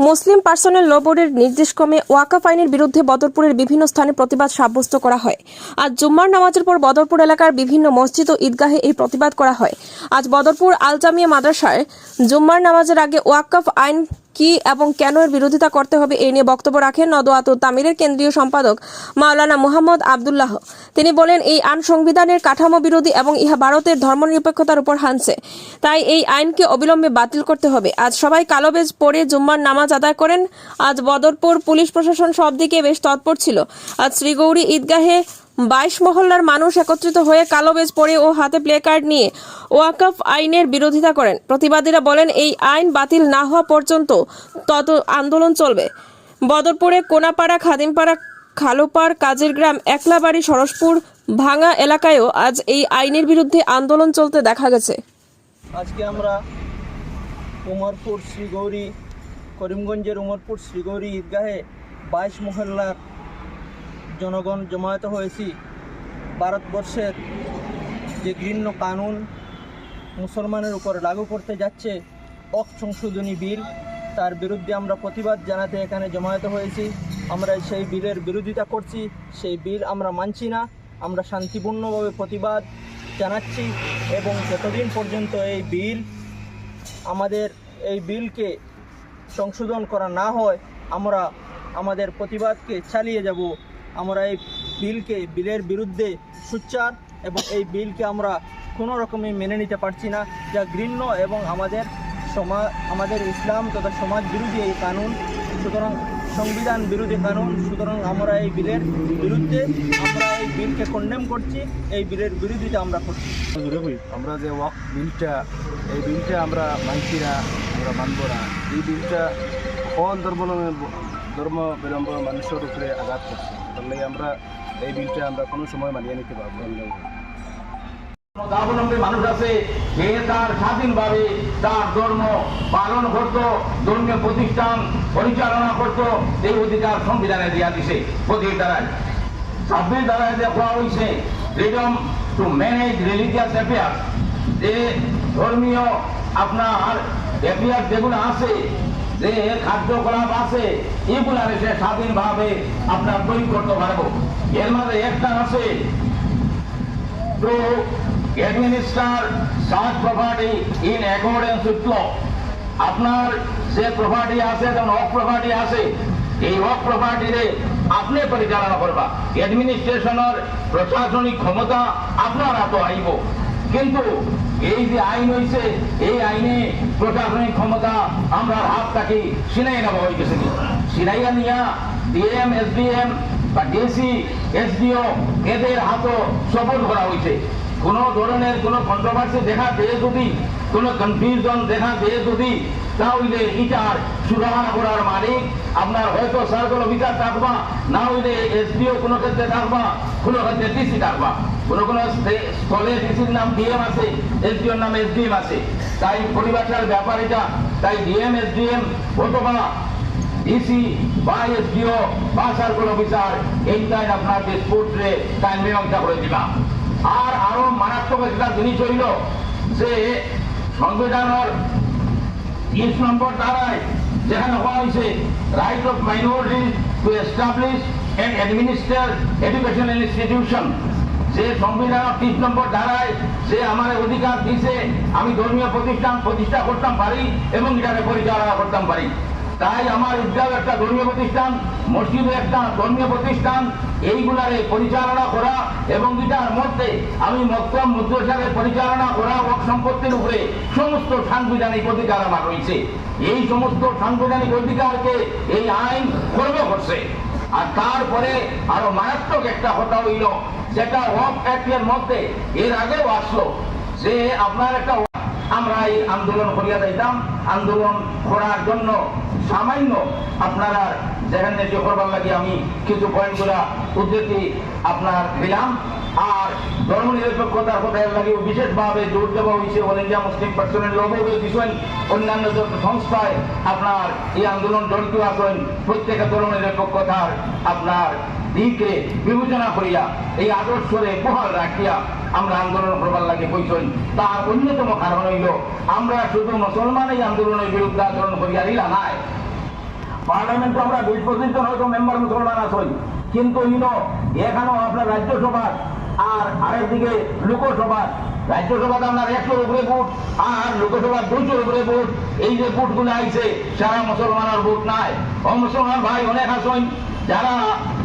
মুসলিম personal ল বোর্ডের নির্দেশক্রমে ওয়াকফ আইনের বিরুদ্ধে বদরপুরের বিভিন্ন স্থানে প্রতিবাদ সাব্যস্ত করা হয়। আজ জুম্মার নামাজের পর বদরপুর এলাকার বিভিন্ন মসজিদ ও ঈদগাহে এই প্রতিবাদ করা হয়। আজ বদরপুর আল জামিয়া মাদ্রাসায় জুম্মার নামাজের আগে ওয়াকফ আইন কি এবং কেন এর বিরোধিতা করতে হবে এই নিয়ে বক্তব্য রাখেন নদওয়াতুত তামিরের কেন্দ্রীয় সম্পাদক মাওলানা মুহাম্মদ আবদুল্লাহ। তিনি বলেন, এই আইন সংবিধানের কাঠামো বিরোধী এবং ইহা ভারতের ধর্মনিরপেক্ষতার উপর হানছে, তাই এই আইনকে অবিলম্বে বাতিল করতে হবে। আজ সবাই কালো বেজ পরে জুম্মার নামাজ আদায় করেন। আজ বদরপুর পুলিশ প্রশাসন সব দিকে বেশ তৎপর ছিল। আজ শ্রীগৌরী ঈদগাহে 22 মহল্লার মানুষ একত্রিত হয়ে কালো বেজ পরে ও হাতে প্লে কার্ড নিয়ে ওয়াকফ আইনের বিরোধিতা করেন। প্রতিবাদীরা বলেন, এই আইন বাতিল না হওয়া পর্যন্ত তত আন্দোলন চলবে। বদরপুরে কোনাপাড়া, খাদিমপাড়া, খালোপাড়, কাজের গ্রাম, একলাবাড়ি, সরসপুর, ভাঙা এলাকায়ও আজ এই আইনের বিরুদ্ধে আন্দোলন চলতে দেখা গেছে। আজকে আমরা উমরপুর শ্রীগৌরী, করিমগঞ্জের উমরপুর শ্রীগৌরী ঈদগাহে 22 মহল্লার জনগণ জমায়েত হয়েছি। ভারতবর্ষের যে ঘৃণ্য কানুন মুসলমানের উপর লাগু করতে যাচ্ছে ওয়াকফ সংশোধনী বিল, তার বিরুদ্ধে আমরা প্রতিবাদ জানাতে এখানে জমায়েত হয়েছি। আমরা সেই বিলের বিরোধিতা করছি, সেই বিল আমরা মানছি না। আমরা শান্তিপূর্ণভাবে প্রতিবাদ জানাচ্ছি এবং যতদিন পর্যন্ত এই বিলকে সংশোধন করা না হয় আমরা আমাদের প্রতিবাদকে চালিয়ে যাব। আমরা এই বিলের বিরুদ্ধে সোচ্চার এবং এই বিলকে আমরা কোনো রকমে মেনে নিতে পারছি না, যা ঘৃণ্য এবং আমাদের ইসলাম তথা সমাজ বিরোধী এই কানুন, সুতরাং সংবিধান বিরোধী কানুন। সুতরাং আমরা এই বিলের বিরুদ্ধে, আমরা এই বিলকে কন্ডেম করছি, এই বিলের বিরোধিতা আমরা করছি। আমরা যে ওয়াকফ বিলটা, এই বিলটা আমরা মানছি না, আমরা মানব না। এই বিলটা সকল ধর্মাবলম্বী মানুষের উপরে আঘাত করছে, তার লাগে আমরা এই বিলটা আমরা কোনো সময় মানিয়ে নিতে পারবো না। ধর্মাবলম্বী মানুষ আছে, সে তার স্বাধীনভাবে তার ধর্ম পালন করত, ধর্মীয় প্রতিষ্ঠান পরিচালনা করত, এই অধিকার সংবিধানে দেওয়া দিছে। প্রতির দ্বারায় 26 দ্বারায় দেখা হয়েছে freedom to manage religious affairs, যে ধর্মীয় আপনার অ্যাফেয়ার্স যেগুলো আছে, যে কার্যকলাপ আছে, এগুলার সে স্বাধীনভাবে আপনার তৈরি করতে পারবো। এর মাঝে একটা আছে to administer such property in accordance with law. আপনার যে প্রপার্টি আছে, যেমন ওয়াকফ প্রপার্টি আছে, এই ওয়াকফ প্রপার্টিরে আপনি পরিচালনা করবা। অ্যাডমিনিস্ট্রেশনের প্রশাসনিক ক্ষমতা আপনার হাতে আইব, কিন্তু এই যে আইন হয়েছে, এই আইনে প্রশাসনিক ক্ষমতা আমরা হাত থাকি সিনাই নেওয়া হয়েছে। সিনাইয়া নিয়া ডিএম, এসডিএম বা ডিসি, এসডিও এদের হাতও সফল করা হয়েছে। কোনো ধরনের কোনো কন্ট্রোভার্সি দেখা দেয় যদি, কোনো কনফিউশন দেখা দেয় যদি, তাহলে এটার সুরাহা করার মালিক আপনার হয়তো সার্কেল অফিসার থাকবা, না হইলে এসডিও কোনো ক্ষেত্রে থাকবা, কোনো ক্ষেত্রে ডিসি থাকবা। কোনো কোনো স্থলে ডিসির নাম ডিএম আছে, এসডিওর নাম এসডিএম আছে। তাই পরিভাষার ব্যাপার এটা। তাই ডিএম, এসডিএম অথবা ডিসি বা এসডিও বা সার্কেল অফিসার এইটাই আপনার ডিসপুটে তাই মীমাংসা করে দিবা। আর আরো মারাত্মক একটা জিনিস হইল যে সংবিধানের 20 নম্বর ধারায় যেখানে হওয়া হয়েছে right of minorities to establish and administer educational institution, যে সংবিধানের 30 নম্বর ধারায় যে আমার অধিকার দিছে, আমি ধর্মীয় প্রতিষ্ঠান প্রতিষ্ঠা করতাম পারি এবং এটাকে পরিচালনা করতাম পারি। তাই আমার ঈদগাহ একটা ধর্মীয় প্রতিষ্ঠান, মসজিদ একটা ধর্মীয় প্রতিষ্ঠান, এইগুলারে পরিচালনা করা এবং এটার মধ্যে আমি মক্তব মাদ্রাসাকে পরিচালনা করা ও সম্পত্তির উপরে সমস্ত সাংবিধানিক অধিকার আমার রয়েছে। এই সমস্ত সাংবিধানিক অধিকারকে এই আইন খর্ব করছে। আর তারপরে আরো মারাত্মক একটা কথা হইল, যেটা ওয়াকফ অ্যাক্টের মধ্যে এর আগেও আসলো, যে আপনার একটা আমরা এই আন্দোলন করিয়া যাইতাম। আন্দোলন করার জন্য সামান্য আপনারা যেখানে যে করবার লাগে আমি কিছু পয়েন্টগুলা উদ্ধৃতি আপনার দিলাম। আর ধর্ম নিরপেক্ষতার কথায় লাগে বিশেষভাবে জোর দেওয়া হয়েছে। অল ইন্ডিয়া মুসলিম পার্সোনাল ল বোর্ডের বিষয় অন্যান্য যত সংস্থায় আপনার এই আন্দোলন জড়িত আছেন, প্রত্যেকে ধর্ম নিরপেক্ষতার আপনার দিকে বিবেচনা করিয়া এই আদর্শরে বহাল রাখিয়া আমরা আন্দোলন করবার লাগে বইছেন। তার অন্যতম কারণ হইল আমরা শুধু মুসলমান এই আন্দোলনের বিরুদ্ধে আচরণ করিয়া দিলা নাই, পার্লামেন্টে আমরা 20-25 হয়তো মেম্বার মুসলমান আছি, কিন্তু এখানেও আপনার রাজ্যসভার আর আরেকদিকে লোকসভার, রাজ্যসভাতে আপনার 100-র উপরে ভোট আর লোকসভার 200-র উপরে ভোট। এই যে ভোটগুলো আইছে সারা মুসলমানের ভোট নাই। মুসলমান ভাই অনেক আছেন যারা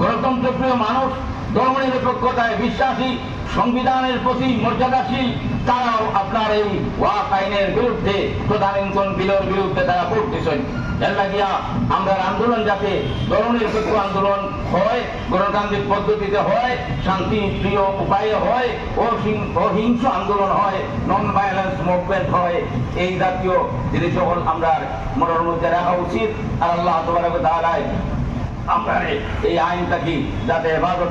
গণতন্ত্রপ্রিয় মানুষ, ধর্মনিরপেক্ষতায় বিশ্বাসী, সংবিধানের প্রতি মর্যাদাশীল, তারাও আপনার এই ওয়াক আইনের বিরুদ্ধে, প্রধানতন্ত্র বিলের বিরুদ্ধে তারা ভোট দিচ্ছেন। এর লাগিয়া আমরা আন্দোলন যাতে ধর্মনিরপেক্ষ আন্দোলন হয়, গণতান্ত্রিক পদ্ধতিতে হয়, শান্তি প্রিয় উপায়ে হয়, অহিংস আন্দোলন হয়, নন ভায়োলেন্স মুভমেন্ট হয়, এই জাতীয় জিনিস সকল আমরা মনের মধ্যে রাখা উচিত। আর আল্লাহ তাআলা আমরা এই আইনটা কি যাতে হেফাজত